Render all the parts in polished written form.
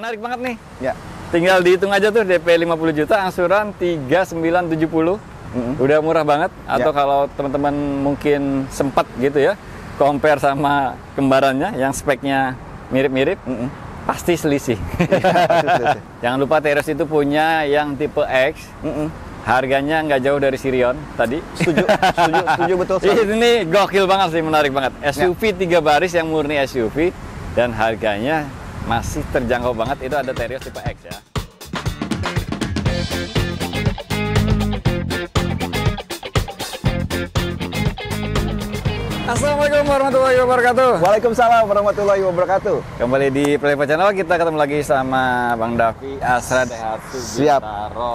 Menarik banget nih. Ya. Tinggal dihitung aja tuh DP 50 juta, angsuran 3970. Udah murah banget. Atau kalau teman-teman mungkin sempat gitu ya, compare sama kembarannya yang speknya mirip-mirip, pasti selisih. Jangan lupa Terios itu punya yang tipe X. Harganya nggak jauh dari Sirion tadi. Setuju betul. Ini gokil banget sih, menarik banget. SUV 3 baris yang murni SUV dan harganya masih terjangkau banget. Itu ada Terios tipe X ya. Assalamualaikum warahmatullahi wabarakatuh. Waalaikumsalam warahmatullahi wabarakatuh. Kembali di Playboy Channel, kita ketemu lagi sama Bang Davi Asra Dehatu.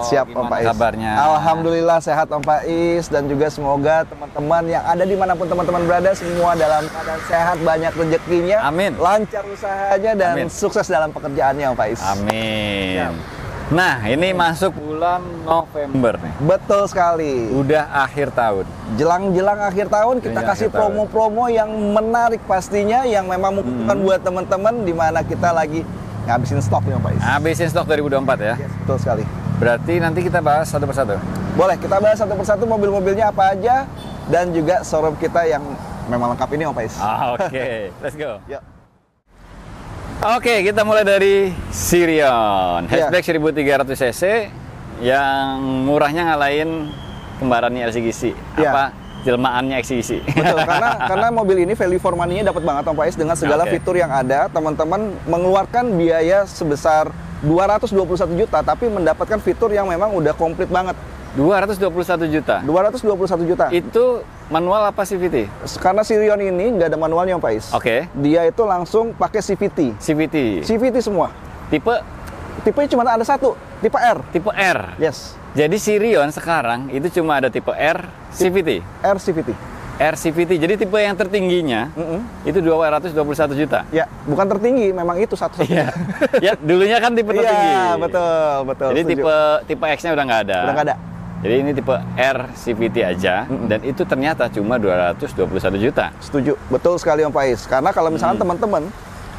Siap Om Pais. Kabarnya? Alhamdulillah sehat Om Pais, dan juga semoga teman-teman yang ada dimanapun teman-teman berada semua dalam keadaan sehat, banyak rezekinya, amin, lancar usahanya dan amin, sukses dalam pekerjaannya Om Pais. Amin. Siap. Nah, ini masuk bulan November nih. Betul sekali. Udah akhir tahun. Jelang akhir tahun kita kasih promo-promo yang menarik pastinya, yang memang menguntungkan buat teman-teman, di mana kita lagi ngabisin stok nih Om Pais. Ngabisin stok 2024 ya? Yes, betul sekali. Berarti nanti kita bahas satu persatu? Boleh, kita bahas satu persatu mobil-mobilnya apa aja, dan juga showroom kita yang memang lengkap ini Om Pais. Oke, let's go. Yuk. Oke, kita mulai dari Sirion hatchback 1300 cc yang murahnya ngalahin kembarannya LCGC. Apa jelmaannya XCGC? Betul, karena mobil ini value for money-nya dapat banget Om Pais, dengan segala fitur yang ada. Teman-teman mengeluarkan biaya sebesar 221 juta tapi mendapatkan fitur yang memang udah komplit banget. 221 juta? 221 juta. Itu manual apa CVT? Karena Sirion ini nggak ada manualnya Om Pais. Oke. Dia itu langsung pakai CVT. CVT semua. Tipenya cuma ada satu, tipe R. Tipe R? Yes. Jadi Sirion sekarang itu cuma ada tipe R CVT? R CVT. R CVT, jadi tipe yang tertingginya itu 221 juta? Ya, bukan tertinggi, memang itu satu-satunya. Ya, dulunya kan tipe tertinggi. Iya, betul. Jadi tipe X-nya udah nggak ada? Udah nggak ada. Jadi ini tipe R CVT aja, dan itu ternyata cuma 221 juta. Setuju, betul sekali Om Pais. Karena kalau misalnya teman-teman,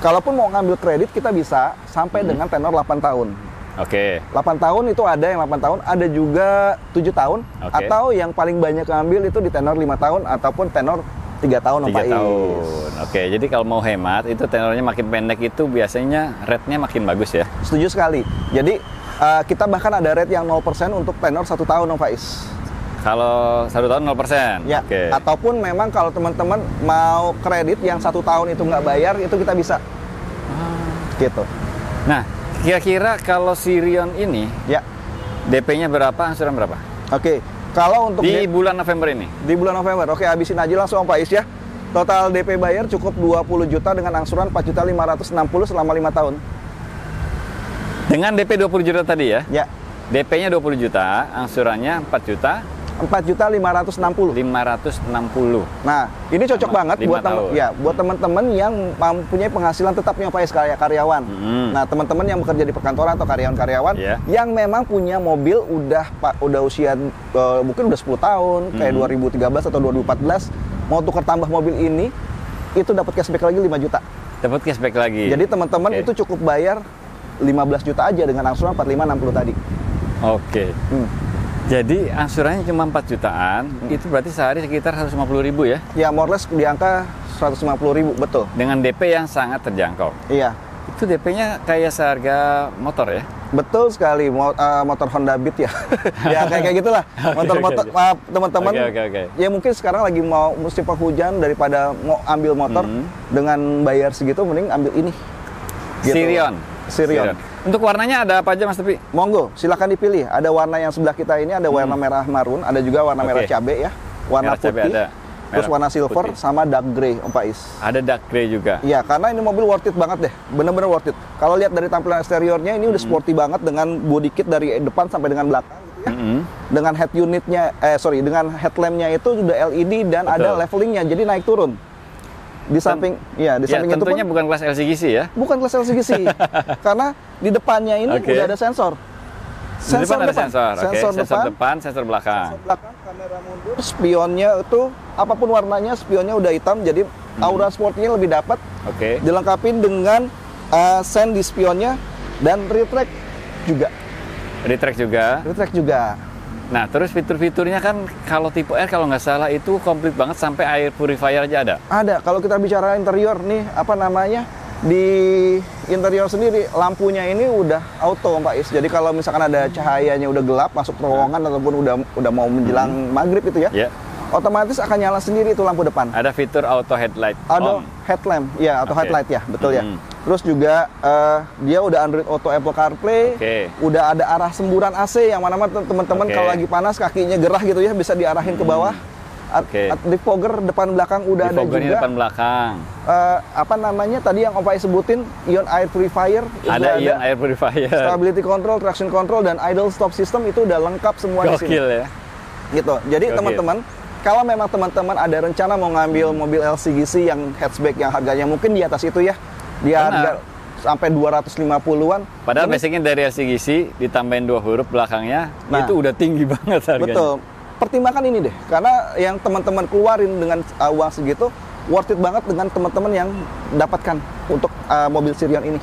kalaupun mau ngambil kredit, kita bisa sampai dengan tenor 8 tahun. Oke. 8 tahun itu ada yang 8 tahun, ada juga 7 tahun, atau yang paling banyak ngambil itu di tenor 5 tahun, ataupun tenor 3 tahun Om Pais. 3 tahun, oke. Jadi kalau mau hemat, itu tenornya makin pendek itu biasanya rate-nya makin bagus ya? Setuju sekali. Jadi kita bahkan ada rate yang 0% untuk tenor 1 tahun Om Faiz. Kalau 1 tahun 0%? Ya, ataupun memang kalau teman-teman mau kredit yang 1 tahun itu nggak bayar, itu kita bisa. Gitu. Nah, kira-kira kalau Sirion ini, DP-nya berapa, angsuran berapa? Oke, kalau untuk di bulan November ini? Di bulan November, oke, habisin aja langsung Om Faiz ya. Total DP bayar cukup 20 juta dengan angsuran 4.560 selama 5 tahun. Dengan DP 20 juta tadi ya? Ya. DP-nya 20 juta, angsurannya 4 juta? 4.560. 560. Nah, ini cocok banget buat teman-teman yang mempunyai penghasilan tetap yang karyawan. Nah, teman-teman yang bekerja di perkantoran atau karyawan-karyawan yang memang punya mobil udah usia mungkin udah 10 tahun, kayak 2013 atau 2014, mau tukar tambah mobil ini, itu dapat cashback lagi 5 juta. Dapat cashback lagi. Jadi teman-teman itu cukup bayar 15 juta aja dengan angsuran 4560 tadi. Oke. Jadi angsurannya cuma 4 jutaan, itu berarti sehari sekitar 150.000 ya? Ya, more or less di angka 150.000, betul. Dengan DP yang sangat terjangkau. Iya. Itu DP-nya kayak seharga motor ya? Betul sekali, motor Honda Beat ya. Ya kayak gitulah. Motor-motor teman-teman. Ya mungkin sekarang lagi mau musim penghujan, daripada mau ambil motor dengan bayar segitu, mending ambil ini. Gitu. Sirion. Untuk warnanya ada apa aja Mas Tepi? Monggo, silakan dipilih. Ada warna yang sebelah kita ini, ada warna merah marun, ada juga warna merah cabe ya, warna putih, terus warna silver, sama dark grey Om Pais. Ada dark grey juga? Iya, karena ini mobil worth it banget deh, bener-bener worth it. Kalau lihat dari tampilan eksteriornya, ini udah sporty banget dengan body kit dari depan sampai dengan belakang gitu ya. Dengan head unitnya, dengan headlampnya itu sudah LED dan ada levelingnya, jadi naik turun. Di samping, di samping itu tentunya bukan kelas LCGC ya? Bukan kelas LCGC, karena di depannya ini udah ada sensor. Sensor depan. Sensor depan, sensor belakang. Sensor belakang, kamera mundur, spionnya itu apapun warnanya, spionnya udah hitam, jadi aura sportnya lebih dapat. Dilengkapi dengan sen di spionnya Dan retract juga. Retract juga. Retract juga. Nah, terus fitur-fiturnya kan kalau tipe R kalau nggak salah itu komplit banget sampai air purifier aja ada. Ada. Kalau kita bicara interior nih, apa namanya? Di interior sendiri lampunya ini udah auto Pak Is. Jadi kalau misalkan ada cahayanya udah gelap masuk terowongan ataupun udah mau menjelang maghrib itu ya. Otomatis akan nyala sendiri itu lampu depan. Ada fitur auto headlight. Ada headlamp, ya auto headlight ya, betul ya. Terus juga dia udah Android Auto, Apple CarPlay, udah ada arah semburan AC yang mana teman-teman kalau lagi panas kakinya gerah gitu ya bisa diarahin ke bawah. Defogger depan belakang udah ada juga. Depan belakang. Apa namanya tadi yang Om Faiz sebutin, ion air purifier. Ada ion air purifier. Stability control, traction control, dan idle stop system itu udah lengkap semua di sini. Gokil ya. Gitu. Jadi teman-teman, kalau memang teman-teman ada rencana mau ngambil mobil LCGC yang hatchback yang harganya mungkin di atas itu ya, di harga sampai 250-an. Padahal basicnya dari LCGC ditambahin 2 huruf belakangnya, itu udah tinggi banget harganya. Betul. Pertimbangkan ini deh, karena yang teman-teman keluarin dengan uang segitu, worth it banget dengan teman-teman yang dapatkan untuk mobil Sirion ini.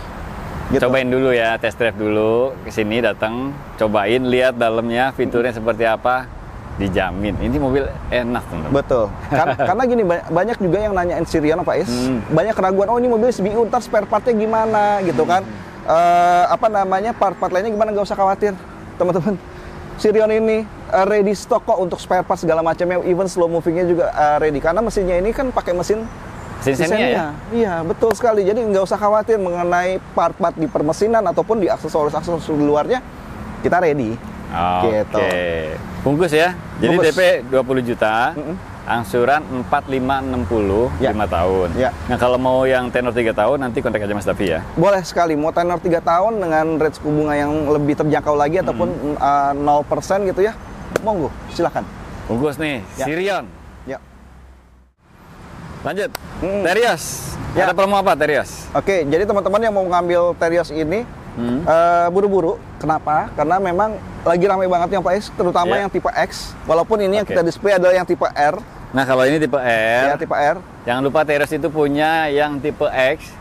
Gitu. Cobain dulu ya, test drive dulu, kesini datang, cobain, lihat dalamnya, fiturnya seperti apa. Dijamin, ini mobil enak teman-teman. Betul. Karena gini, banyak juga yang nanyain Sirion Pak Is, banyak keraguan, oh ini mobil SBU, ntar spare partnya gimana gitu kan. Apa namanya, part-part lainnya gimana, nggak usah khawatir teman-teman. Sirion ini ready stock kok untuk spare part segala macamnya, even slow movingnya juga ready. Karena mesinnya ini kan pakai mesin Xenia ya? Iya, betul sekali. Jadi nggak usah khawatir mengenai part-part di permesinan ataupun di aksesoris-aksesoris luarnya, kita ready. Gitu. Bungkus ya. Jadi DP 20 juta, angsuran 4560 5 tahun. Ya. Nah, kalau mau yang tenor 3 tahun nanti kontak aja Mas Davi ya. Boleh sekali. Mau tenor 3 tahun dengan rate suku bunga yang lebih terjangkau lagi ataupun 0% gitu ya. Monggo, silakan. Bungkus nih, Sirion. Ya. Lanjut. Terios. Ada promo apa Terios? Oke, jadi teman-teman yang mau ngambil Terios ini buru-buru. Kenapa? Karena memang lagi ramai banget yang Pak Is, terutama yang tipe X. Walaupun ini yang kita display adalah yang tipe R. Nah, kalau ini tipe R. Ya, tipe R. Jangan lupa Terios itu punya yang tipe X.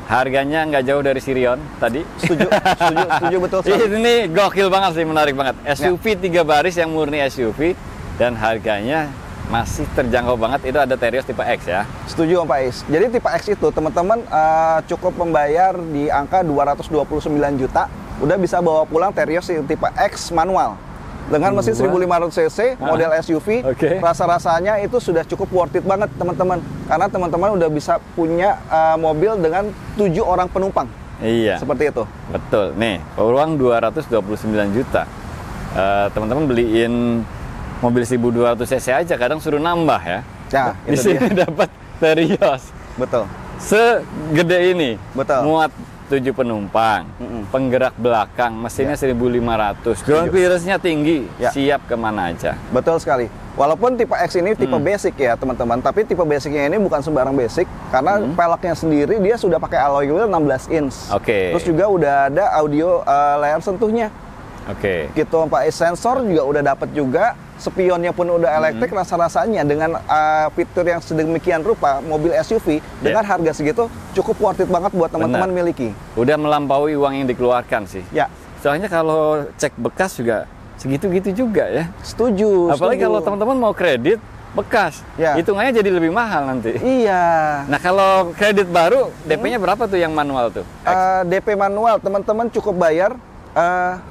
Harganya nggak jauh dari Sirion tadi. Setuju betul sekali. Ini gokil banget sih, menarik banget. SUV 3 baris yang murni SUV dan harganya masih terjangkau banget. Itu ada Terios tipe X ya. Setuju Om Faiz. Jadi tipe X itu teman-teman cukup membayar di angka 229 juta, udah bisa bawa pulang Terios yang tipe X manual dengan mesin 1500 cc model SUV. Rasa-rasanya itu sudah cukup worth it banget teman-teman, karena teman-teman udah bisa punya mobil dengan 7 orang penumpang. Iya, seperti itu. Betul. Nih, uang 229 juta. Teman-teman beliin mobil 1200 cc aja kadang suruh nambah ya. Ya, di sini dapat Terios. Betul. Segede ini. Betul. Muat 7 penumpang. Penggerak belakang, mesinnya 1500. Ground clearance-nya tinggi, siap kemana aja. Betul sekali. Walaupun tipe X ini tipe basic ya teman-teman, tapi tipe basicnya ini bukan sembarang basic, karena peleknya sendiri dia sudah pakai alloy wheel 16 inch. Terus juga udah ada audio layar sentuhnya. Gitu Pak, sensor juga udah dapat juga, spionnya pun udah elektrik. Rasa-rasanya dengan fitur yang sedemikian rupa mobil SUV dengan harga segitu cukup worth it banget buat teman-teman miliki. Udah melampaui uang yang dikeluarkan sih. Ya. Soalnya kalau cek bekas juga segitu-gitu juga ya. Setuju. Apalagi kalau teman-teman mau kredit bekas, hitungannya jadi lebih mahal nanti. Iya. Nah, kalau kredit baru DP-nya berapa tuh yang manual tuh? DP manual teman-teman cukup bayar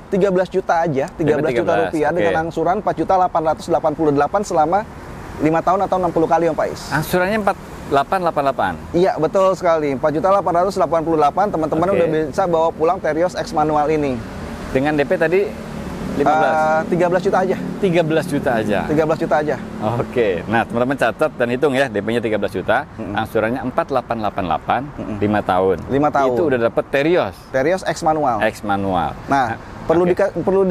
13 juta aja, 13 juta rupiah dengan angsuran 4.888 selama 5 tahun atau 60 kali Om Faiz. Angsurannya 4888. Iya, betul sekali. 4.888 teman-teman udah bisa bawa pulang Terios X manual ini. Dengan DP tadi 13 juta aja. 13 juta aja. 13 juta aja. Nah teman-teman catat dan hitung ya, DP-nya 13 juta, angsurannya 4888, 5 tahun. 5 tahun. Itu udah dapet Terios. Terios X manual. X manual. Nah, perlu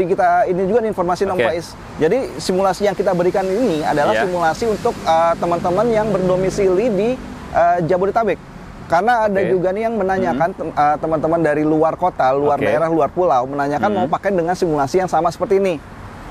kita ini juga informasi Om Faiz. Jadi simulasi yang kita berikan ini adalah simulasi untuk teman-teman yang berdomisili di Jabodetabek. Karena ada juga nih yang menanyakan teman-teman dari luar kota, luar daerah, luar pulau menanyakan mau pakai dengan simulasi yang sama seperti ini.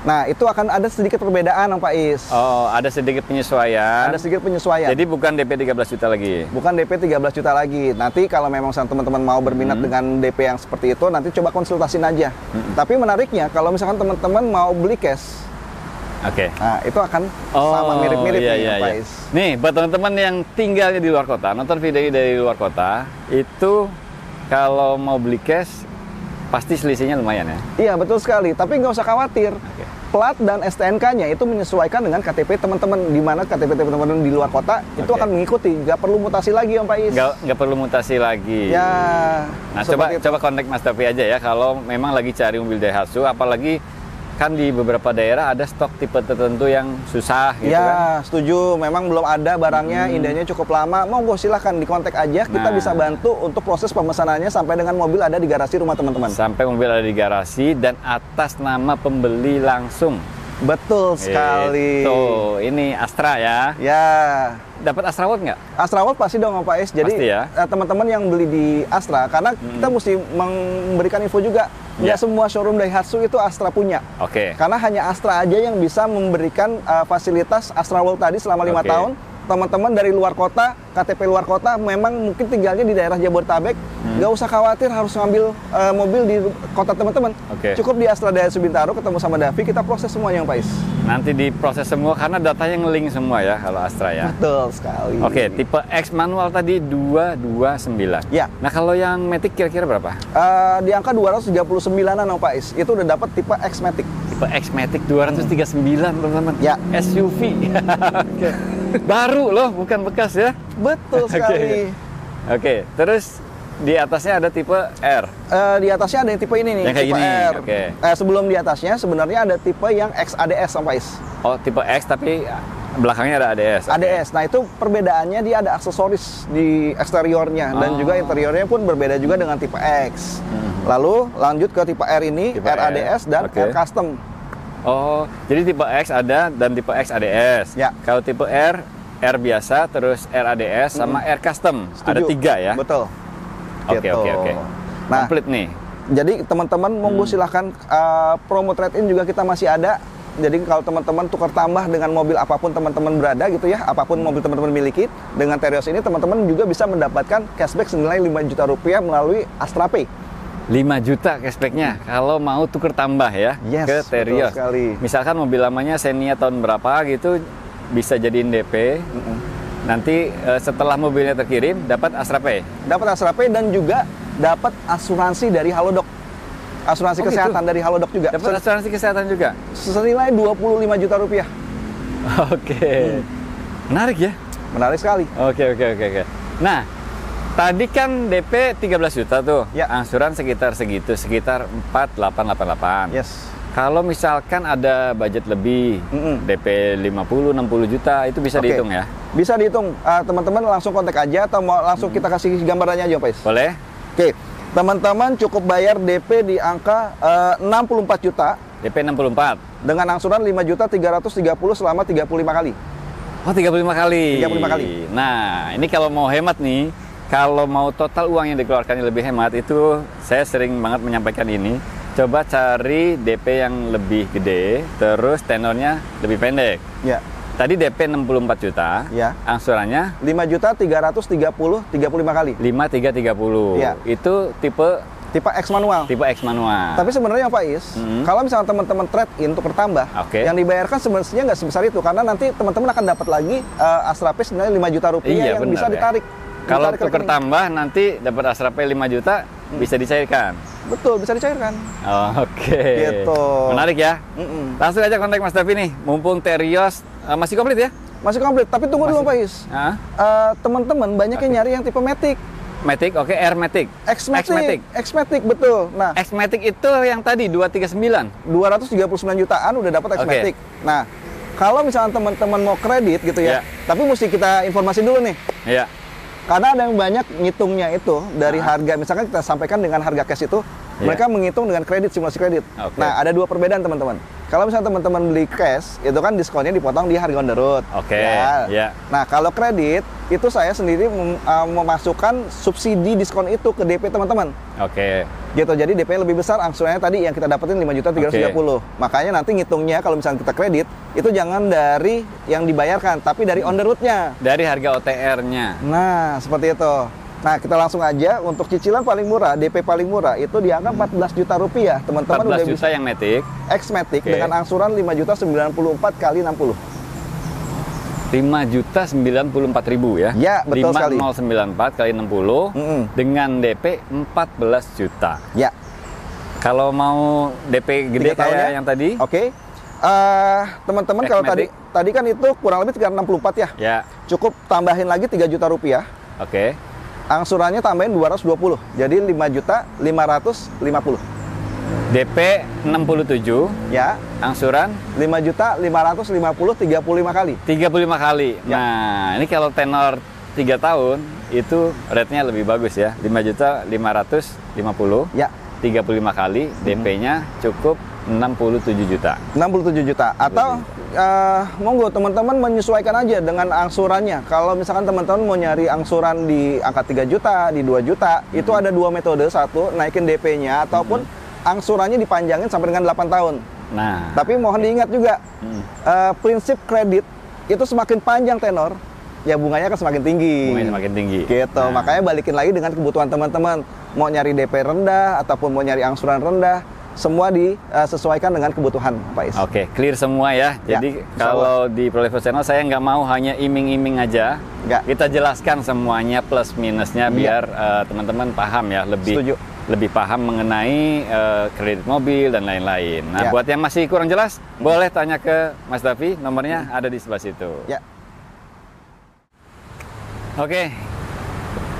Nah, itu akan ada sedikit perbedaan, Pak Is. Oh, ada sedikit penyesuaian. Ada sedikit penyesuaian. Jadi bukan DP 13 juta lagi. Bukan DP 13 juta lagi. Nanti kalau memang teman-teman mau berminat dengan DP yang seperti itu, nanti coba konsultasin aja. Tapi menariknya, kalau misalkan teman-teman mau beli cash, nah itu akan sama mirip-mirip Pak Is. Nih, buat teman-teman yang tinggalnya di luar kota, nonton video dari luar kota, itu kalau mau beli cash, pasti selisihnya lumayan ya? Iya, betul sekali. Tapi nggak usah khawatir. Plat dan STNK-nya itu menyesuaikan dengan KTP teman-teman. Di mana KTP teman-teman di luar kota itu akan mengikuti. Nggak perlu mutasi lagi, Om Pak Is. Nggak perlu mutasi lagi. Ya. Nah, coba kontak Mas Davi aja ya. Kalau memang lagi cari mobil Daihatsu, apalagi kan di beberapa daerah ada stok tipe tertentu yang susah gitu ya, setuju. Memang belum ada barangnya, indahnya cukup lama. Monggo silahkan dikontak aja, kita bisa bantu untuk proses pemesanannya sampai dengan mobil ada di garasi rumah teman-teman. Sampai mobil ada di garasi dan atas nama pembeli langsung. Betul sekali. Tuh, ini Astra ya. Ya. Dapat Astra World nggak? Astra World pasti dong, Pak Is. Jadi ya? Teman-teman yang beli di Astra, karena kita mesti memberikan info juga. Nggak semua showroom Daihatsu itu Astra punya. Karena hanya Astra aja yang bisa memberikan fasilitas Astra World tadi selama 5 tahun. Teman-teman dari luar kota, KTP luar kota, memang mungkin tinggalnya di daerah Jabodetabek, nggak usah khawatir harus ngambil mobil di kota teman-teman. Cukup di Astra Daihatsu Bintaro ketemu sama Davi, kita proses semuanya, Pak Is. Nanti diproses semua karena datanya ngeling semua ya kalau Astra ya. Betul sekali. Tipe X manual tadi 229. Ya. Nah, kalau yang Matic kira-kira berapa? Di angka 239-an, Pak Is. Itu udah dapat tipe X Matic. Tipe X Matic 239, teman-teman. Ya. SUV. Baru loh, bukan bekas ya. Betul sekali. Terus di atasnya ada tipe R. Di atasnya ada yang tipe ini nih, yang kayak tipe gini. R. Sebelum di atasnya sebenarnya ada tipe yang XADS, Pak Is. Oh, tipe X tapi belakangnya ada ADS. ADS. Nah, itu perbedaannya dia ada aksesoris di eksteriornya dan juga interiornya pun berbeda juga dengan tipe X. Lalu lanjut ke tipe R ini, tipe RADS dan R Custom. Oh, jadi tipe X ada dan tipe X ADS. Ya. Kalau tipe R biasa, terus RADS sama R Custom. Setuju. Ada 3 ya? Betul. Oke. Nah, komplit nih. Jadi teman-teman monggo silahkan promo trade-in juga kita masih ada. Jadi kalau teman-teman tukar tambah dengan mobil apapun teman-teman berada gitu ya, apapun mobil teman-teman miliki, dengan Terios ini teman-teman juga bisa mendapatkan cashback senilai 5 juta rupiah melalui Astra Pay. 5 juta cashbacknya kalau mau tuker tambah ya ke Terios. Misalkan mobil lamanya Xenia tahun berapa gitu bisa jadiin DP. Nanti setelah mobilnya terkirim dapat Astra Pay. Dapat Astra Pay dan juga dapat asuransi dari Halodoc. Asuransi kesehatan dari Halodoc juga. Dapat asuransi kesehatan juga. Senilai 25 juta rupiah. Menarik ya? Menarik sekali. Oke. Nah, tadi kan DP 13 juta tuh, angsuran sekitar segitu, sekitar 4888. Yes. Kalau misalkan ada budget lebih, DP 50-60 juta, itu bisa dihitung ya? Bisa dihitung. Teman-teman langsung kontak aja atau mau langsung kita kasih gambarannya aja, Pak? Boleh. Teman-teman cukup bayar DP di angka 64 juta. DP 64. Dengan angsuran 5.330 selama 35 kali. Oh, 35 kali? 35 kali. Nah, ini kalau mau hemat nih, kalau mau total uang yang dikeluarkannya lebih hemat, itu saya sering banget menyampaikan ini. Coba cari DP yang lebih gede, terus tenornya lebih pendek. Ya. Tadi DP 64 juta, angsurannya 5.330 35 kali. 5330. Ya. Itu tipe X manual. Tipe X manual. Tapi sebenarnya Pak Is, kalau misalnya teman-teman trade-in untuk bertambah, yang dibayarkan sebenarnya nggak sebesar itu, karena nanti teman-teman akan dapat lagi Astra Pay senilai 5 juta rupiah yang bisa ditarik. Kalau tuker tambah nanti dapat Astra Pay 5 juta bisa dicairkan. Betul, bisa dicairkan. Gitu. Menarik ya? Langsung aja kontak Mas Davi nih, mumpung Terios masih komplit ya? Masih komplit, tapi tunggu dulu Pak Is. Teman-teman banyak yang nyari yang tipe Matic. Matic, R Matic. X Matic, betul. Nah, X Matic itu yang tadi 239 jutaan udah dapat X Matic. Nah, kalau misalnya teman-teman mau kredit gitu ya, tapi mesti kita informasi dulu nih. Iya. Karena ada yang banyak ngitungnya itu dari harga, misalkan kita sampaikan dengan harga cash itu, mereka menghitung dengan kredit, simulasi kredit. Nah, ada dua perbedaan teman-teman. Kalau misalnya teman-teman beli cash, itu kan diskonnya dipotong di harga on the road. Nah, kalau kredit, itu saya sendiri memasukkan subsidi diskon itu ke DP teman-teman. Gitu, jadi DP lebih besar, angsurannya tadi yang kita dapetin 5.330. Makanya nanti ngitungnya kalau misalnya kita kredit, itu jangan dari yang dibayarkan, tapi dari on the road-nya. Dari harga OTR-nya. Nah, seperti itu. Nah, kita langsung aja untuk cicilan paling murah, DP paling murah itu di angka 14 juta rupiah. Teman-teman udah 14 juta yang Matic. X-Matic dengan angsuran 5.094 kali 60. 5.094.000 ya? Ya, betul sekali. 5094 kali 60 dengan DP 14 juta. Ya. Kalau mau DP gede kayak yang tadi? Oke. Teman-teman kalau tadi kan itu kurang lebih 364 ya? Ya. Cukup tambahin lagi 3 juta rupiah. Oke. Angsurannya tambahin 220. Jadi 5.550. DP 67. Ya. Angsuran 5.550 35 kali. 35 kali. Ya. Nah, ini kalau tenor 3 tahun itu rate-nya lebih bagus ya. 5.550. Ya. 35 kali, DP-nya cukup 67 juta. 67 juta. Atau monggo teman-teman menyesuaikan aja dengan angsurannya. Kalau misalkan teman-teman mau nyari angsuran di angka 3 juta, di 2 juta, itu ada dua metode. Satu, naikin DP-nya ataupun angsurannya dipanjangin sampai dengan 8 tahun. Nah, tapi mohon diingat juga, prinsip kredit itu semakin panjang tenor, ya bunganya akan semakin tinggi. Bunganya semakin tinggi. Gitu. Nah, makanya balikin lagi dengan kebutuhan teman-teman. Mau nyari DP rendah ataupun mau nyari angsuran rendah, semua disesuaikan dengan kebutuhan, Pak Is. Oke, clear semua ya. Jadi kalau di ProLevel Channel saya nggak mau hanya iming-iming aja. Nggak. Kita jelaskan semuanya plus minusnya biar teman-teman paham ya, lebih paham mengenai kredit mobil dan lain-lain. Nah, buat yang masih kurang jelas, boleh tanya ke Mas Davi, nomornya ada di sebelah situ. Ya. Oke.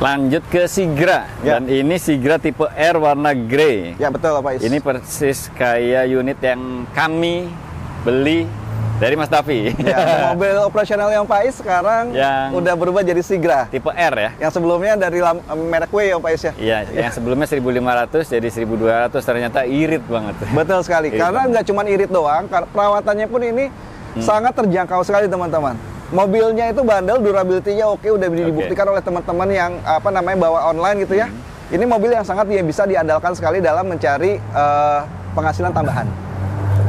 Lanjut ke Sigra, dan ini Sigra tipe R warna grey. Ya betul Pak Is. Ini persis kayak unit yang kami beli dari Mas Davi. Ya, mobil operasional yang Pak Is sekarang yang udah berubah jadi Sigra. Tipe R ya. Yang sebelumnya dari merek W ya Pak Is ya. Iya, yang sebelumnya 1.500 jadi 1.200 ternyata irit banget. Betul sekali, karena nggak cuma irit doang, perawatannya pun ini sangat terjangkau sekali teman-teman. Mobilnya itu bandel, durability-nya oke, udah dibuktikan oleh teman-teman yang bawa online gitu ya. Ini mobil yang sangat bisa diandalkan sekali dalam mencari penghasilan tambahan.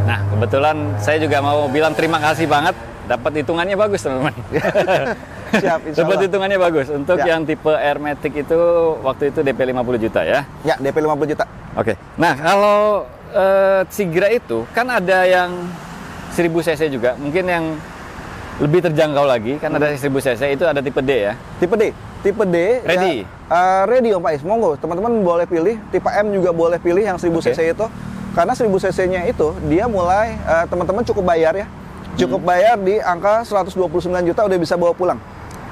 Nah, kebetulan saya juga mau bilang terima kasih banget, dapat hitungannya bagus teman-teman. Siap, dapat hitungannya bagus. Untuk yang tipe R Matic itu waktu itu DP 50 juta ya? Ya, DP 50 juta. Oke. Nah, kalau Sigra itu kan ada yang 1000 cc juga, mungkin yang lebih terjangkau lagi, kan ada 1000 cc itu ada tipe D ya? Tipe D ready? Ya, ready Om Pais, monggo teman-teman boleh pilih, tipe M juga boleh pilih yang 1000 cc itu. Karena 1000 cc-nya itu, dia mulai, teman-teman cukup bayar ya. Cukup bayar di angka 129 juta udah bisa bawa pulang.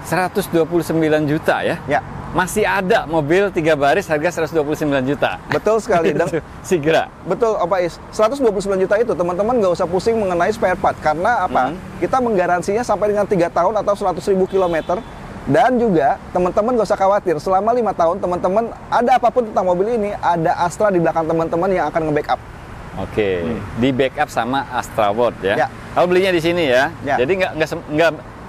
129 juta ya? Ya. Masih ada mobil 3 baris harga 129 juta. Betul sekali. Dan Sigra. Betul, Pak Is. 129 juta itu teman-teman nggak usah pusing mengenai spare part. Karena apa? Kita menggaransinya sampai dengan 3 tahun atau 100.000 kilometer. Dan juga teman-teman nggak usah khawatir. Selama 5 tahun teman-teman ada apapun tentang mobil ini, ada Astra di belakang teman-teman yang akan nge-backup. Oke, di backup sama Astra World ya. Kalau belinya di sini ya. Jadi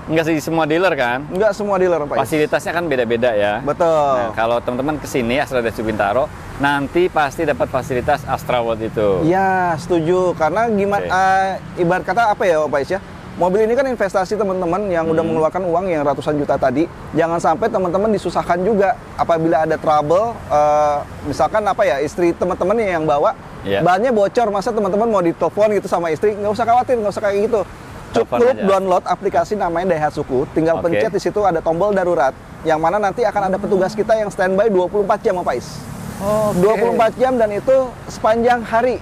nggak sih semua dealer kan? Nggak semua dealer, Pak. Fasilitasnya kan beda-beda ya. Betul. Nah, kalau teman-teman kesini Astra Dash Bintaro, nanti pasti dapat fasilitas Astra World itu. Ya, setuju. Karena gimana? Ibarat kata apa ya, Pak Is ya? Mobil ini kan investasi teman-teman yang udah mengeluarkan uang yang ratusan juta tadi. Jangan sampai teman-teman disusahkan juga apabila ada trouble. Misalkan istri teman-teman yang bawa bahannya bocor, masa teman-teman mau ditelepon gitu sama istri, nggak usah khawatir, nggak usah kayak gitu. Cukup download aplikasi namanya Daihatsuku, tinggal pencet di situ ada tombol darurat, yang mana nanti akan ada petugas kita yang standby 24 jam, Pak Is. 24 jam dan itu sepanjang hari.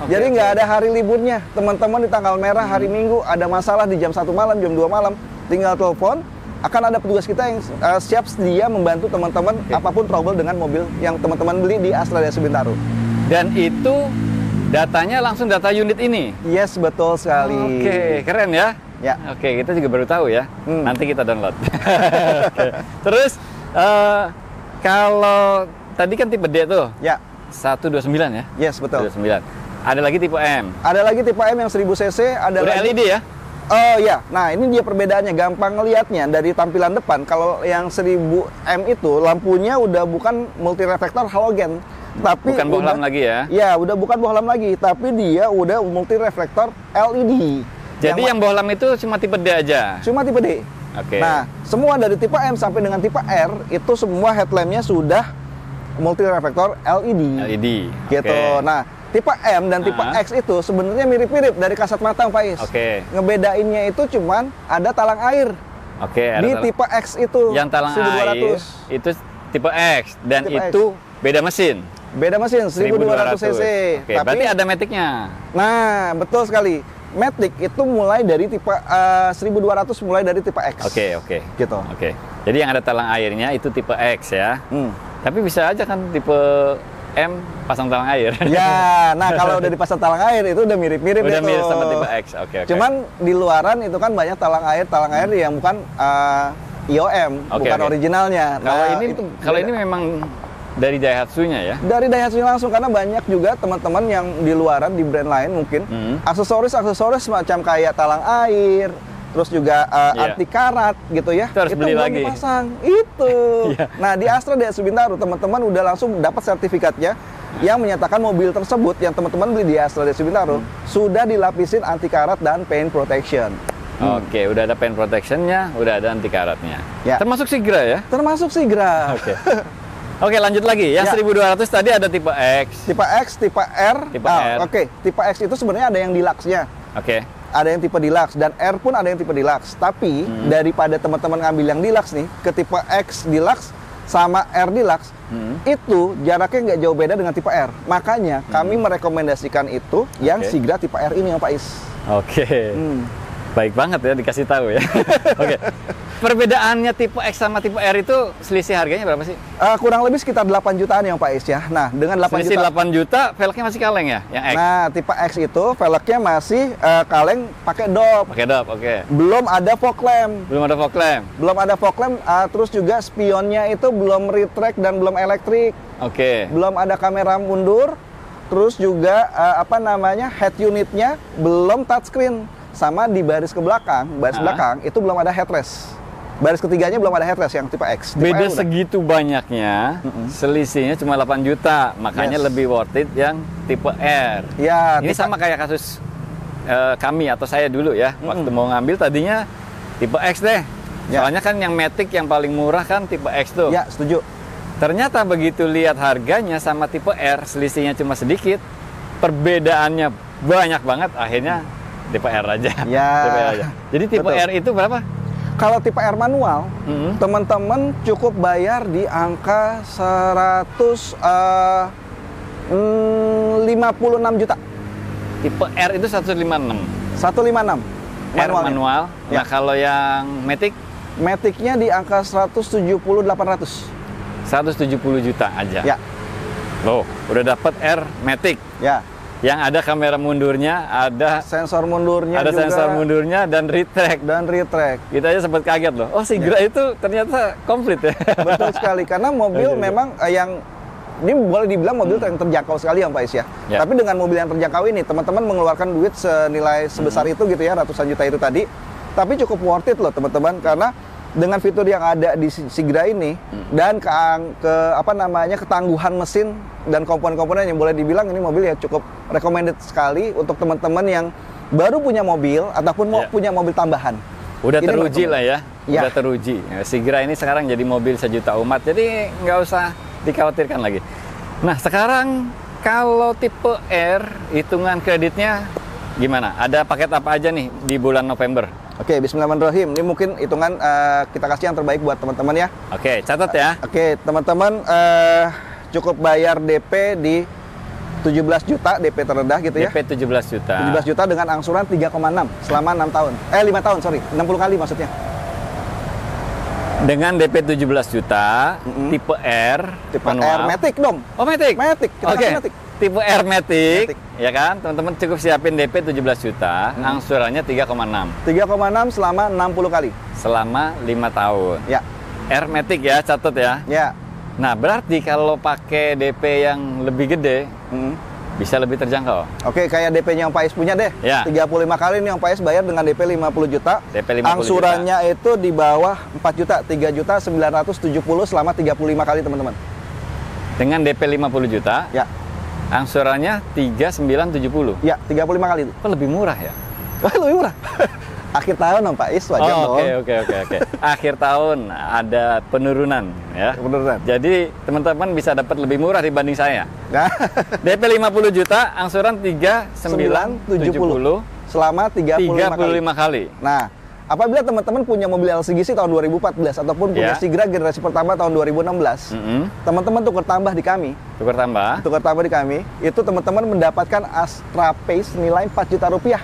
Jadi nggak ada hari liburnya. Teman-teman di tanggal merah hari Minggu ada masalah di jam 1 malam, jam 2 malam, tinggal telepon, akan ada petugas kita yang siap sedia membantu teman-teman apapun trouble dengan mobil yang teman-teman beli di Astra Dash Bintaro. Dan itu datanya langsung data unit ini? Yes, betul sekali. Oke, keren ya? Ya. Oke, kita juga baru tahu ya. Nanti kita download. Terus, kalau tadi kan tipe D tuh? Ya. 129 ya? Yes, betul. 129. Ada lagi tipe M? Ada lagi tipe M yang 1000 cc. Ada udah lagi... LED ya? Oh ya, nah ini dia perbedaannya, gampang ngelihatnya dari tampilan depan. Kalau yang 1000M itu lampunya udah bukan multi reflektor halogen. tapi bukan bohlam lagi ya? Ya, udah bukan bohlam lagi, tapi dia udah multi reflektor LED. Jadi yang bohlam itu cuma tipe D aja? Cuma tipe D. Oke. Nah, semua dari tipe M sampai dengan tipe R itu semua headlampnya sudah multi reflektor LED. LED. Gitu. Okay. Nah, tipe M dan tipe X itu sebenarnya mirip-mirip dari kasat mata, Pak Is. Oke. Ngebedainnya itu cuman ada talang air. Oke. Di tipe X itu. Yang talang 1200. air itu tipe X dan tipe itu beda mesin. Beda mesin 1200 cc. Oke, tapi berarti ada matic-nya. Nah, betul sekali. Matic itu mulai dari tipe 1200 mulai dari tipe X. Oke. Gitu. Oke. Jadi yang ada talang airnya itu tipe X ya. Tapi bisa aja kan tipe M pasang talang air. Ya, nah kalau udah dipasang talang air itu udah mirip-mirip. Udah mirip sama tipe X. Oke. Cuman di luaran itu kan banyak talang air yang bukan IOM, bukan originalnya. Kalau ini memang dari Daihatsu-nya ya? Dari Daihatsu langsung, karena banyak juga teman-teman yang di luaran, di brand lain mungkin, aksesoris semacam kayak talang air, terus juga anti karat gitu ya. Itu harus beli lagi. Dipasang. Itu. Nah, di Astra Daihatsu Bintaro, teman-teman udah langsung dapat sertifikatnya yang menyatakan mobil tersebut yang teman-teman beli di Astra Daihatsu Bintaro sudah dilapisin anti karat dan paint protection. Oke, udah ada paint protectionnya, udah ada anti karatnya. Ya. Termasuk Sigra ya? Termasuk Sigra. Oke. Oke, lanjut lagi. Yang 1200 tadi ada tipe X. Tipe X, tipe R. Tipe R. Oke, tipe X itu sebenarnya ada yang deluxe-nya. Oke. Ada yang tipe deluxe dan R pun ada yang tipe deluxe. Tapi daripada teman-teman ngambil yang deluxe nih ke tipe X deluxe sama R deluxe, itu jaraknya nggak jauh beda dengan tipe R. Makanya kami merekomendasikan itu yang Sigra tipe R ini ya Pak Is. Oke. Baik banget ya dikasih tahu ya. Oke. Perbedaannya tipe X sama tipe R itu selisih harganya berapa sih? Kurang lebih sekitar 8 jutaan ya Pak Is ya. Nah, dengan 8 selisih juta 8 juta, velgnya masih kaleng ya yang X? Nah, tipe X itu velgnya masih kaleng pakai dop. Pakai dop, oke. Belum ada fog lamp. Belum ada fog lamp. Belum ada fog lamp, terus juga spionnya itu belum retract dan belum elektrik. Oke. Belum ada kamera mundur. Terus juga head unitnya belum touchscreen. Sama di baris ke belakang, belakang itu belum ada headrest. Baris ketiganya belum ada headrest yang tipe X. Tipe beda segitu banyaknya, selisihnya cuma 8 juta, makanya lebih worth it yang tipe R. Ya, ini sama kayak kasus kami atau saya dulu ya, waktu mau ngambil tadinya tipe X deh. Soalnya kan yang Matic yang paling murah kan tipe X tuh. Ya, setuju. Ternyata begitu lihat harganya sama tipe R, selisihnya cuma sedikit, perbedaannya banyak banget, akhirnya tipe R aja. Ya. Tipe R aja. Jadi tipe R itu berapa? Kalau tipe R manual, teman-teman cukup bayar di angka 156 juta. Tipe R itu 156. 156. Manual. Ya. Nah, kalau yang Matic? Matic-nya di angka 170-800. 170 juta aja. Ya. Loh, udah dapat R Matic. Ya. Yang ada kamera mundurnya, ada sensor mundurnya, ada juga, sensor mundurnya dan retract. Kita aja sempat kaget loh. Oh, Sigra itu ternyata komplit ya. Betul sekali, karena mobil memang yang ini boleh dibilang mobil yang terjangkau sekali ya Pak Is ya. Tapi dengan mobil yang terjangkau ini, teman-teman mengeluarkan duit senilai sebesar itu gitu ya, ratusan juta itu tadi. Tapi cukup worth it loh teman-teman, karena dengan fitur yang ada di Sigra ini dan ketangguhan mesin dan komponen-komponen yang boleh dibilang ini mobil ya cukup recommended sekali untuk teman-teman yang baru punya mobil ataupun mau punya mobil tambahan. Udah teruji lah ya. Udah teruji. Sigra ini sekarang jadi mobil sejuta umat, jadi nggak usah dikhawatirkan lagi. Nah, sekarang kalau tipe R hitungan kreditnya gimana? Ada paket apa aja nih di bulan November? Oke, bismillahirrahmanirrahim. Ini mungkin hitungan kita kasih yang terbaik buat teman-teman ya. Oke, catat ya. Oke, teman-teman cukup bayar DP di 17 juta, DP terendah gitu ya. DP 17 juta. 17 juta dengan angsuran 3,6 selama 6 tahun. 5 tahun, sorry. 60 kali maksudnya. Dengan DP 17 juta, tipe R, tipe manual. R Matic dong. Oh, Matic. Matic. Oke. Tipe R Matic, ya kan? Teman-teman cukup siapin DP 17 juta, angsurannya 3,6. 3,6 selama 60 kali. Selama 5 tahun. Ya. R Matic ya, catat ya. Ya. Nah, berarti kalau pakai DP yang lebih gede, bisa lebih terjangkau. Oke, kayak DP-nya yang Pak Is punya deh. Ya. 35 kali nih yang Pak Is bayar dengan DP 50 juta. DP 50 angsurannya juta. Itu di bawah 4 juta, 3 juta 970 selama 35 kali teman-teman. Dengan DP 50 juta. Ya. Angsurannya 3970. Ya, 35 kali. Kok lebih murah ya? Lebih murah. Akhir tahun dong Pak Is, wajar dong. Oke. Akhir tahun ada penurunan ya. Penurunan. Jadi teman-teman bisa dapat lebih murah dibanding saya. Nah. DP 50 juta, angsuran 3970 selama 35 kali. Nah, apabila teman-teman punya mobil LCGC tahun 2014 ataupun punya Sigra generasi pertama tahun 2016, teman-teman tukar tambah di kami. Tukar tambah di kami, itu teman-teman mendapatkan Astra Pace nilai 4 juta rupiah.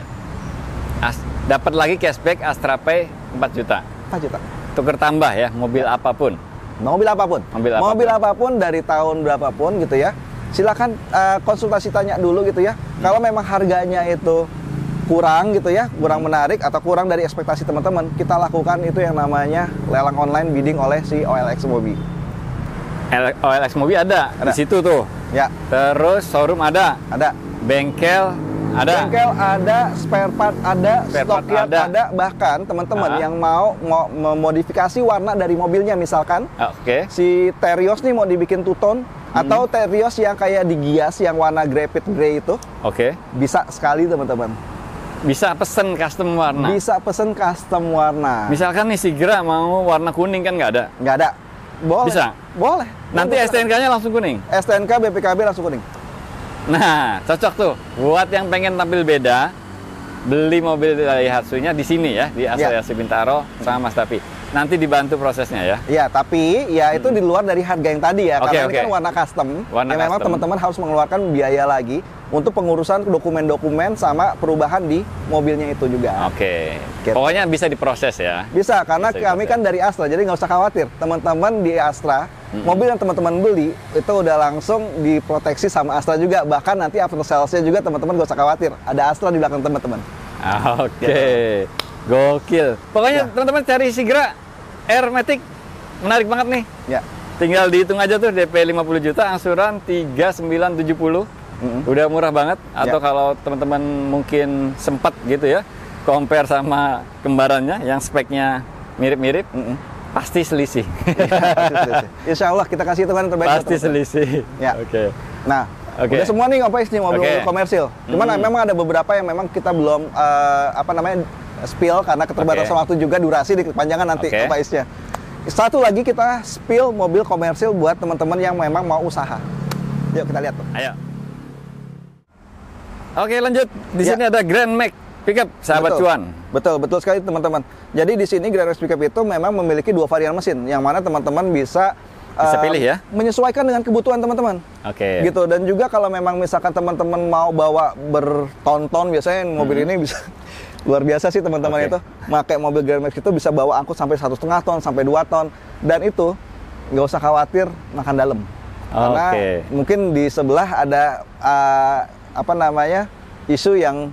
Dapat lagi cashback Astra Pay 4 juta. 4 juta. Tukar tambah ya, mobil apapun. Mobil apapun dari tahun berapapun gitu ya. Silakan konsultasi tanya dulu gitu ya. Kalau memang harganya itu kurang gitu ya, kurang menarik atau kurang dari ekspektasi teman-teman, kita lakukan itu yang namanya lelang online bidding oleh si OLX Mobi. OLX Mobi ada di situ tuh. Ya. Terus showroom ada. Bengkel ada, spare part ada, stokyard ada, bahkan teman-teman yang mau memodifikasi warna dari mobilnya misalkan, si Terios nih mau dibikin two-tone atau Terios yang kayak digias yang warna graphic gray itu, bisa sekali teman-teman. Bisa pesen custom warna. Misalkan nih Sigra mau warna kuning kan nggak ada? Nggak ada. Boleh. Bisa? Boleh. Nanti STNK-nya langsung kuning? STNK BPKB langsung kuning. Nah, cocok tuh. Buat yang pengen tampil beda, beli mobil dari Daihatsu-nya di sini ya, di Asosiasi Bintaro sama Mas Tapi. Nanti dibantu prosesnya ya. Iya, tapi ya itu di luar dari harga yang tadi ya. Karena ini kan warna custom. Memang teman-teman harus mengeluarkan biaya lagi untuk pengurusan dokumen-dokumen sama perubahan di mobilnya itu juga. Gitu. Pokoknya bisa diproses ya. Bisa, karena kami kan dari Astra, jadi nggak usah khawatir. Teman-teman di Astra, mobil yang teman-teman beli itu udah langsung diproteksi sama Astra juga. Bahkan nanti after sales-nya juga teman-teman nggak usah khawatir. Ada Astra di belakang teman-teman. Gokil. Pokoknya teman-teman cari Sigra Air Matic, menarik banget nih. Ya. Tinggal dihitung aja tuh DP 50 juta, angsuran 3970. Udah murah banget. Atau kalau teman-teman mungkin sempat gitu ya, compare sama kembarannya yang speknya mirip-mirip, pasti selisih. Insya Allah kita kasih hitungan terbaik. Pasti selisih. Ya. Nah, udah semua nih ngapain nih mobil komersil. Cuman memang ada beberapa yang memang kita belum spill karena keterbatasan waktu juga, durasi kepanjangan nanti Pak Isnya. Satu lagi kita spill mobil komersil buat teman-teman yang memang mau usaha. Yuk kita lihat tuh. Ayo. Oke, lanjut. Di sini ada Grand Max Pickup, sahabat cuan. Betul sekali teman-teman. Jadi di sini Grand Max Pickup itu memang memiliki dua varian mesin, yang mana teman-teman bisa pilih ya, menyesuaikan dengan kebutuhan teman-teman. Gitu. Dan juga kalau memang misalkan teman-teman mau bawa bertonton, biasanya mobil ini bisa luar biasa sih teman-teman itu. Pakai mobil Grand Max itu bisa bawa angkut sampai 1,5 ton, sampai 2 ton. Dan itu nggak usah khawatir makan dalam. Karena mungkin di sebelah ada isu yang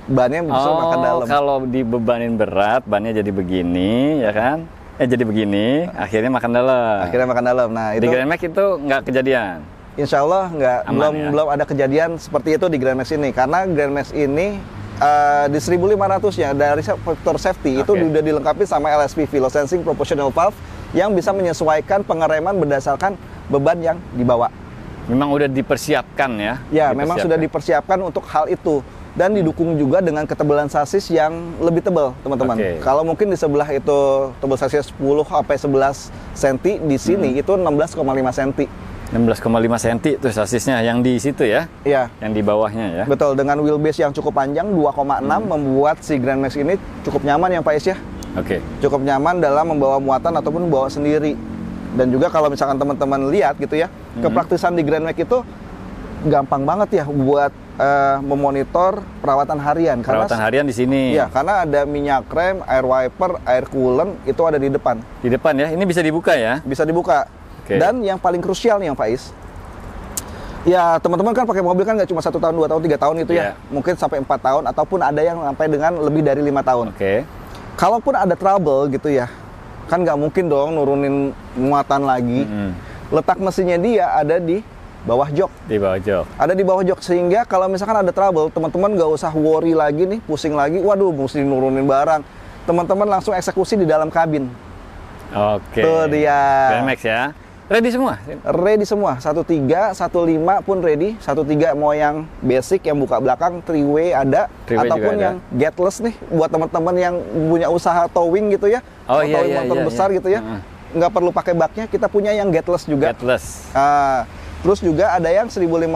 bannya bisa makan dalam. Kalau dibebanin berat, bannya jadi begini, ya kan? Jadi begini, akhirnya makan dalam. Nah, itu di Grand Max itu nggak kejadian. Insya Allah belum ada kejadian seperti itu di Grand Max ini, karena Grand Max ini di 1.500-nya dari faktor safety itu sudah dilengkapi sama LSPV, Low Sensing Proportional Valve, yang bisa menyesuaikan pengereman berdasarkan beban yang dibawa. Memang udah dipersiapkan ya? Ya, memang sudah dipersiapkan untuk hal itu. Dan didukung juga dengan ketebalan sasis yang lebih tebal, teman-teman. Kalau mungkin di sebelah itu tebal sasis 10-11 cm, di sini itu 16,5 cm. 16,5 cm itu sasisnya yang di situ ya? Iya. Yang di bawahnya ya? Betul, dengan wheelbase yang cukup panjang 2,6 membuat si Grand Max ini cukup nyaman ya Pak Is ya? Cukup nyaman dalam membawa muatan ataupun membawa sendiri. Dan juga kalau misalkan teman-teman lihat gitu ya, kepraktisan di Grand Max itu gampang banget ya buat memonitor perawatan harian. Perawatan harian di sini. Iya, karena ada minyak rem, air wiper, air coolant itu ada di depan. Di depan ya, ini bisa dibuka ya? Bisa dibuka. Dan yang paling krusial nih yang Pak Is, ya teman-teman kan pakai mobil kan nggak cuma 1 tahun, 2 tahun, 3 tahun itu ya, mungkin sampai 4 tahun ataupun ada yang sampai dengan lebih dari 5 tahun. Kalaupun ada trouble gitu ya, kan nggak mungkin dong nurunin muatan lagi. Letak mesinnya dia ada di bawah jok. Di bawah jok. Ada di bawah jok, sehingga kalau misalkan ada trouble, teman-teman nggak usah worry lagi nih, pusing lagi, waduh mesti nurunin barang. Teman-teman langsung eksekusi di dalam kabin. Tuh dia. Grand Max ya. Ready semua? Ready semua. 13, 15 pun ready. 13 mau yang basic, yang buka belakang, 3-way ada. Ataupun yang gatless nih, buat teman-teman yang punya usaha towing gitu ya. Towing motor besar gitu ya. Nggak perlu pakai baknya, kita punya yang gatless juga. Gatless. Terus juga ada yang 1500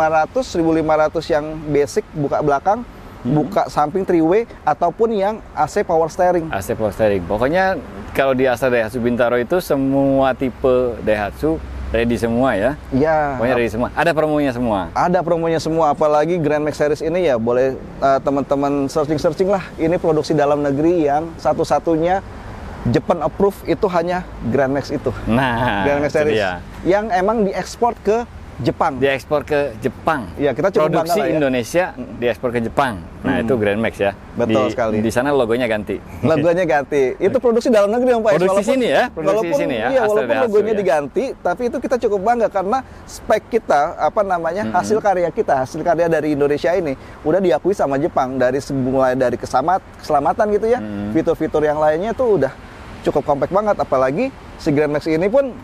yang basic, buka belakang, buka samping 3-way, ataupun yang AC power steering. AC power steering. Pokoknya kalau di Astra Daihatsu Bintaro itu semua tipe Daihatsu ready semua ya? Iya. Pokoknya ready semua. Ada promonya semua? Ada promonya semua, apalagi Grand Max Series ini ya boleh teman-teman searching lah. Ini produksi dalam negeri yang satu-satunya Japan approve itu hanya Grand Max itu. Nah, Grand Max Series yang emang diekspor ke Jepang. Diekspor ke Jepang. Ya, kita cukup produksi bangga lah ya. Indonesia diekspor ke Jepang. Nah, itu Grand Max ya. Betul sekali. Di sana logonya ganti. Logonya ganti. Itu produksi dalam negeri, Pak. Produksi sini ya. Produksi sini ya. Iya, walaupun logonya diganti, tapi itu kita cukup bangga karena spek kita, hasil karya kita, hasil karya dari Indonesia ini udah diakui sama Jepang mulai dari keselamatan gitu ya. Fitur-fitur yang lainnya tuh udah cukup compact banget, apalagi si Grand Max ini pun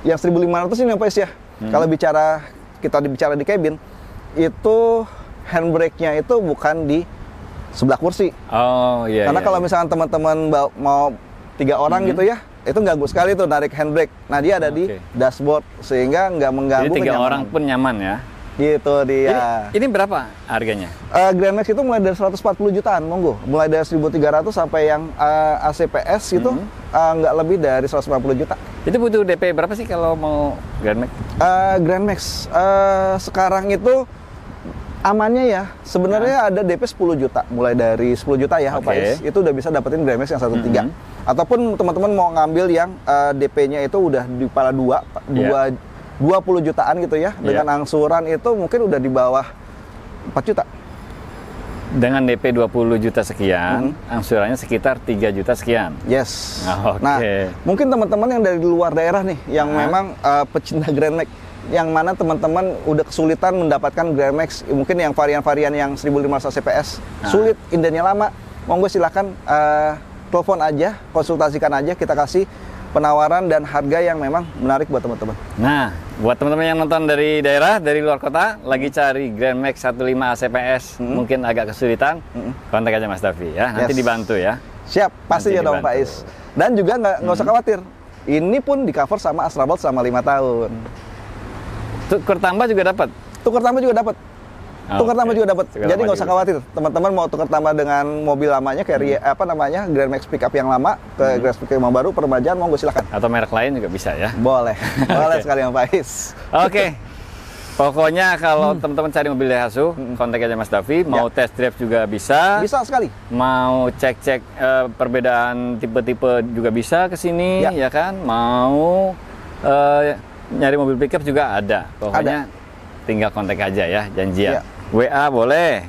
yang 1500 ini Pak ya. Kalau kita bicara di cabin, itu handbrake-nya itu bukan di sebelah kursi. Oh iya. Karena kalau misalkan teman-teman mau 3 orang gitu ya, itu ganggu sekali tuh narik handbrake. Nah, dia ada di dashboard sehingga nggak mengganggu. Jadi 3 orang pun nyaman ya. Gitu dia. Ini berapa harganya? Grand Max itu mulai dari 140 jutaan, monggo. Mulai dari 1.300 sampai yang ACPS itu nggak lebih dari 150 juta. Itu butuh DP berapa sih kalau mau Grand Max? Grand Max sekarang itu amannya ya, sebenarnya ada DP 10 juta. Mulai dari 10 juta ya, itu udah bisa dapetin Grand Max yang 1.3. Ataupun teman-teman mau ngambil yang DP-nya itu udah di kepala 20 jutaan gitu ya, dengan angsuran itu mungkin udah di bawah 4 juta. Dengan DP 20 juta sekian, angsurannya sekitar 3 juta sekian. Yes. Nah, mungkin teman-teman yang dari luar daerah nih, yang memang pecinta Grand Max, yang mana teman-teman udah kesulitan mendapatkan Grand Max, mungkin yang varian-varian yang 1500 CPS, sulit, indennya lama, monggo silakan telepon aja, konsultasikan aja, kita kasih penawaran dan harga yang memang menarik buat teman-teman. Nah, buat teman-teman yang nonton dari daerah, dari luar kota, lagi cari Grand Max 15 ACPS, mungkin agak kesulitan, kontak aja Mas Davi ya, nanti dibantu ya. Siap, pasti ya dong Pak Is. Dan juga nggak usah khawatir, ini pun di cover sama Astra Bolt selama 5 tahun. Tuker tambah juga dapat? Tuker tambah juga dapat. Tukar tambah juga dapat. Jadi nggak usah khawatir. Teman-teman mau tukar tambah dengan mobil lamanya kayak Grand Max pickup yang lama ke Grand Max pickup yang baru, peremajaan monggo silakan. Atau merek lain juga bisa ya. Boleh. Boleh sekali Pak Is. Oke. Pokoknya kalau teman-teman cari mobil Daihatsu, kontak aja Mas Davi. Mau test drive juga bisa. Bisa sekali. Mau cek-cek perbedaan tipe-tipe juga bisa ke sini, ya kan? Mau nyari mobil pickup juga ada. Pokoknya tinggal kontak aja ya, janjian. WA boleh,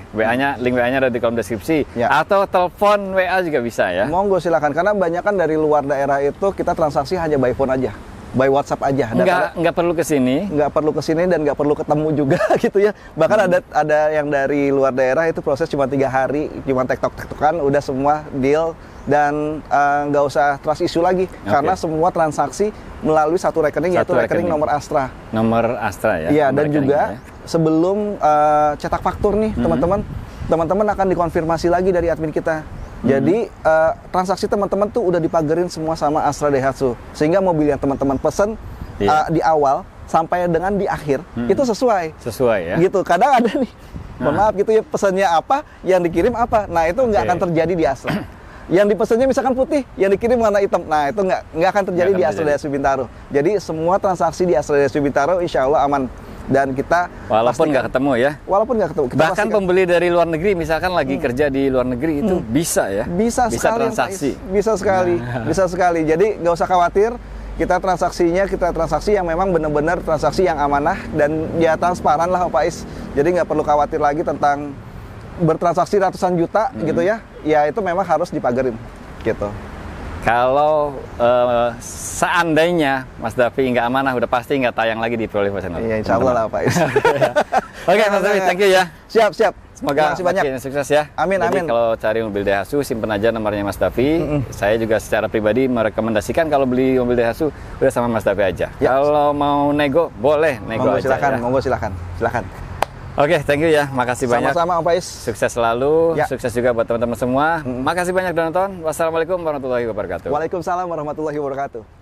link WA-nya ada di kolom deskripsi. Atau telepon WA juga bisa ya. Monggo silakan, karena banyak kan dari luar daerah itu kita transaksi hanya by phone aja, by WhatsApp aja. Nggak perlu ke sini. Nggak perlu ke sini dan nggak perlu ketemu juga gitu ya. Bahkan ada yang dari luar daerah itu proses cuma 3 hari, cuma tektok-tektokan udah semua deal dan nggak usah trust issue lagi karena semua transaksi melalui satu rekening, yaitu rekening nomor Astra. Nomor Astra ya. Iya, dan juga sebelum cetak faktur nih teman-teman akan dikonfirmasi lagi dari admin kita. Jadi transaksi teman-teman tuh udah dipagerin semua sama Astra Daihatsu, sehingga mobil yang teman-teman pesen di awal sampai dengan di akhir itu sesuai ya. Gitu. Kadang ada nih, mohon maaf gitu ya, pesannya apa, yang dikirim apa. Nah itu nggak akan terjadi di Astra. Yang dipesannya misalkan putih, yang dikirim warna hitam. Nah itu nggak akan terjadi di Astra Daihatsu Bintaro. Jadi semua transaksi di Astra Daihatsu Bintaro insya Allah aman. Dan kita walaupun nggak ketemu ya, walaupun nggak ketemu, kita bahkan pembeli dari luar negeri misalkan lagi kerja di luar negeri itu bisa ya, bisa sekali transaksi, bisa sekali. Jadi nggak usah khawatir, kita transaksi yang memang benar-benar transaksi yang amanah dan ya transparan lah Pak Is. Jadi nggak perlu khawatir lagi tentang bertransaksi ratusan juta gitu ya. Ya itu memang harus dipagerin gitu. Kalau seandainya Mas Davi nggak amanah, udah pasti nggak tayang lagi di Prolife Channel. Iya, insya Allah lah Pak Is. Oke Mas Davi, thank you ya. Siap. Semoga makin sukses ya. Amin, Jadi amin. kalau cari mobil Daihatsu, simpen aja nomornya Mas Davi. Saya juga secara pribadi merekomendasikan kalau beli mobil Daihatsu udah sama Mas Davi aja. Ya. Kalau mau nego, boleh nego aja. Silakan, ya. monggo silakan. Silakan. Oke, thank you ya. Makasih banyak. Sama-sama Om Faiz. Sukses selalu. Ya. Sukses juga buat teman-teman semua. Makasih banyak udah nonton. Wassalamualaikum warahmatullahi wabarakatuh. Waalaikumsalam warahmatullahi wabarakatuh.